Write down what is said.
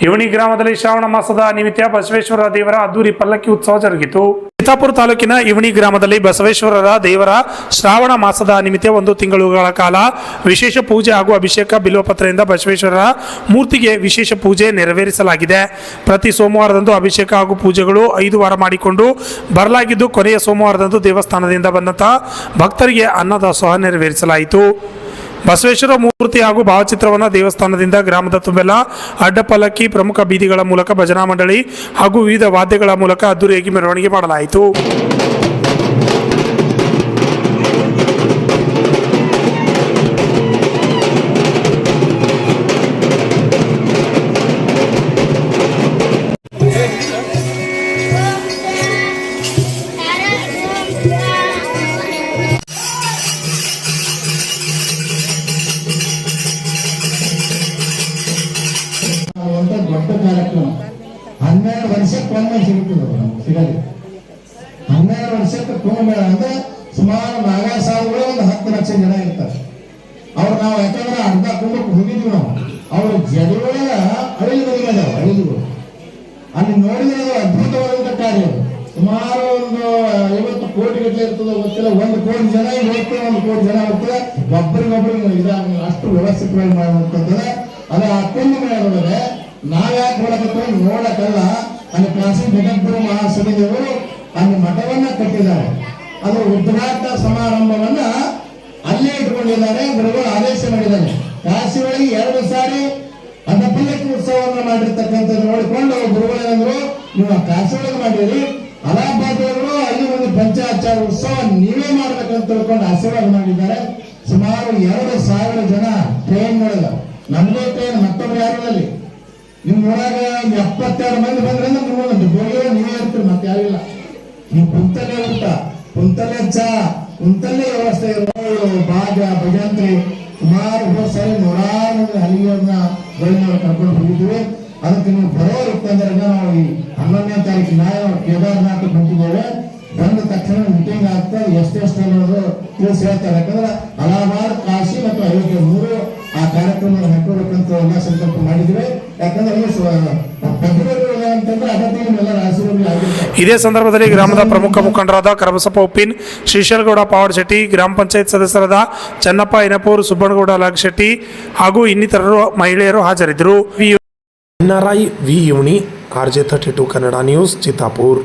ಇವಣಿ ಗ್ರಾಮದಲ್ಲಿ ಶ್ರಾವಣ ಮಾಸದ ನಿಮಿತ್ತ ಬಸವೇಶ್ವರ ದೇವರ ಅದ್ದೂರಿ ಪಲ್ಲಕ್ಕಿ ಉತ್ಸವ ಜರುಗಿತು. ಚಿತ್ತಾಪುರ ತಾಲೂಕಿನ ಇವಣಿ ಗ್ರಾಮದಲ್ಲಿ ಬಸವೇಶ್ವರರ ದೇವರ ಶ್ರಾವಣ ಮಾಸದ ನಿಮಿತ್ತ 1 ತಿಂಗಳುಗಳ ಕಾಲ ವಿಶೇಷ ಪೂಜೆ ಹಾಗೂ ಅಭಿಷೇಕ ಬಿಲ್ವಪತ್ರೆಯಿಂದ ಬಸವೇಶ್ವರರ ಮೂರ್ತಿಗೆ ವಿಶೇಷ ಪೂಜೆ ನೆರವೇರಿಸಲಾಗಿದೆ. ಪ್ರತಿ ಸೋಮವಾರದಂದು ಅಭಿಷೇಕ ಹಾಗೂ ಪೂಜೆಗಳು 5 ವಾರ ಮಾಡಿಕೊಂಡು ಬರಲಾಗಿದ್ದು, ಕೊನೆಯ ಸೋಮವಾರದಂದು ದೇವಸ್ಥಾನದಿಂದ ಬಂದಂತಹ ಭಕ್ತರಿಗೆ ಅನ್ನದಾಸೋಹ ನೆರವೇರಿಸಲಾಯಿತು. ಬಸವೇಶ್ವರ ಮೂರ್ತಿ ಹಾಗೂ ಭಾವಚಿತ್ರವನ್ನು ದೇವಸ್ಥಾನದಿಂದ ಗ್ರಾಮದ ತುಂಬೆಲ್ಲ ಅಡ್ಡಪಲ್ಲಕ್ಕಿ, ಪ್ರಮುಖ ಬೀದಿಗಳ ಮೂಲಕ ಭಜನಾ ಮಂಡಳಿ ಹಾಗೂ ವಿವಿಧ ವಾದ್ಯಗಳ ಮೂಲಕ ಅದ್ದೂರಿಯಾಗಿ ಮೆರವಣಿಗೆ ಮಾಡಲಾಯಿತು. ದೊಡ್ಡ ಕಾರ್ಯಕ್ರಮ 12 ವರ್ಷಕ್ಕೊಮ್ಮೆ ಸಿಗಲಿ. 12 ವರ್ಷಕ್ಕೆ ಕುಂಭಮೇಳ ಅಂದ್ರೆ ಸುಮಾರು ನಾಗಾ ಸಾವುಗಳು 10 ಲಕ್ಷ ಜನ ಇರ್ತಾರೆ. ಅವ್ರು ನಾವು ಯಾಕಂದ್ರೆ ಅರ್ಧ ಕುಂಭಕ್ಕೆ ಹೋಗಿದ್ವಿ ನಾವು. ಅವ್ರ ಜಡಿಗಳ ಅಳಿಲುಗಳು ಅಲ್ಲಿ ನೋಡಿದ್ರೆ ಅದು ಅದ್ಭುತವಾದಂತ ಕಾರ್ಯ. ಸುಮಾರು ಒಂದು 50 ಕೋಟಿ ಗಟ್ಟಲೆ ಇರ್ತದೆ, ಗೊತ್ತಿಲ್ಲ. 1 ಕೋಟಿ ಜನ ಹೋಗ್ತದೆ, 1 ಕೋಟಿ ಜನ ಹೋಗ್ತದೆ. ಒಬ್ಬರಿಗೊಬ್ಬರಿಗೆ ಇದಾಗ ಅಷ್ಟು ವ್ಯವಸ್ಥಿತವಾಗಿ ಮಾಡುವಂಥದ್ದು. ಅದು ಆ ಕುಂಭಮೇಳದೊಳಗೆ ನಾವ್ಯಾಕೆ ನೋಡಬೇಕು, ನೋಡಕ್ಕಲ್ಲ. ಅಲ್ಲಿ ಕಾಶಿ ಜಗದ್ಗುರು ಮಹಾಸಭೆಯವರು ಅಲ್ಲಿ ಮಠವನ್ನ ಕಟ್ಟಿದ್ದಾರೆ. ಅದು ಉದ್ಘಾಟನಾ ಸಮಾರಂಭವನ್ನ ಅಲ್ಲೇ ಇಟ್ಕೊಂಡಿದ್ದಾರೆ. ಗುರುಗಳು ಆದೇಶ ಮಾಡಿದ್ದಾರೆ. ಕಾಶಿ ಒಳಗೆ 2 ಸಾರಿ ಅಡ್ಡಪಲ್ಲಕ್ಕಿ ಉತ್ಸವವನ್ನು ಮಾಡಿರ್ತಕ್ಕಂಥದ್ದು ನೋಡಿಕೊಂಡು ಗುರುಗಳೇನಂದ್ರು, ನೀವು ಕಾಶಿ ಒಳಗೆ ಮಾಡಿರಿ, ಅಲಹಾಬಾದ್ ಒಳಗೂ ಅಲ್ಲಿ ಒಂದು ಪಂಚಾಚಾರ ಉತ್ಸವ ನೀವೇ ಮಾಡ್ಬೇಕಂತ ತಿಳ್ಕೊಂಡು ಆಶೀರ್ವಾದ ಮಾಡಿದ್ದಾರೆ. ಸುಮಾರು 2,000 ಜನ ಟ್ರೈನ್ ಒಳಗ, ನಮ್ದೇ ಟ್ರೈನ್, ಮತ್ತೊಬ್ರು ಯಾರು ಅಲ್ಲಿ. ನಿಮ್ ಊರಾಗ 72 ಮಂದಿ ಬಂದ್ರೆ ನೀವೇ ಇರ್ತೀರಿ, ಮತ್ತೆ ಯಾರಿಲ್ಲ. ನೀವು ಕುಂತಲ್ಲೇ ಊಟ, ಕುಂತಲ್ಲೇ ಚಾ, ಕುಂತಲ್ಲೇ ವ್ಯವಸ್ಥೆ ಇರೋದು, ಬಾಜ ಭಜಂತ್ರಿ. ಸುಮಾರು ಸಾರಿ 100 ಮಂದಿ ಹಳ್ಳಿಯವ್ರನ್ನ ಕರ್ಕೊಂಡು ಹೋಗಿದ್ವಿ. ಅದಕ್ಕೆ ನೀವು ಬರೋರಿತ್ತಂದ್ರೆ ನಾವು ಈ 11ನೇ ತಾರೀಕು ನಾವು ಕೇದಾರ್ನಾಥ್ ಬಂದಿದ್ದೇವೆ. ಬಂದ ತಕ್ಷಣ ಮೀಟಿಂಗ್ ಆಗ್ತಾ ಎಷ್ಟೆಷ್ಟು ಅನ್ನೋದು ತಿಳಿಸಿ ಹೇಳ್ತಾರೆ. ಯಾಕಂದ್ರೆ ಅಲಹಾಬಾದ್, ಕಾಶಿ ಮತ್ತು ಅಯೋಧ್ಯೆ 3 ಆ ಕಾರ್ಯಕ್ರಮ ಹಾಕೋಬೇಕಂತ ಎಲ್ಲ ಸಂಕಲ್ಪ ಮಾಡಿದ್ವಿ. ಯಾಕಂದ್ರೆ ಇದೇ ಸಂದರ್ಭದಲ್ಲಿ ಗ್ರಾಮದ ಪ್ರಮುಖ ಮುಖಂಡರಾದ ಕರಬಸಪ್ಪ ಉಪ್ಪಿನ್, ಶ್ರೀಶೈಲಗೌಡ ಪಾವಡಶೆಟ್ಟಿ, ಗ್ರಾಮ ಪಂಚಾಯತ್ ಸದಸ್ಯರಾದ ಚನ್ನಪ್ಪ ಇನಪೂರ್, ಸುಬ್ಬಣ್ಣಗೌಡ ಲಾಗಶೆಟ್ಟಿ ಹಾಗೂ ಇನ್ನಿತರರು ಮಹಿಳೆಯರು ಹಾಜರಿದ್ದರು. NRI ವಿ ಇವಣಿ, RJ32 ಕನ್ನಡ ನ್ಯೂಸ್, ಚಿತ್ತಾಪುರ್.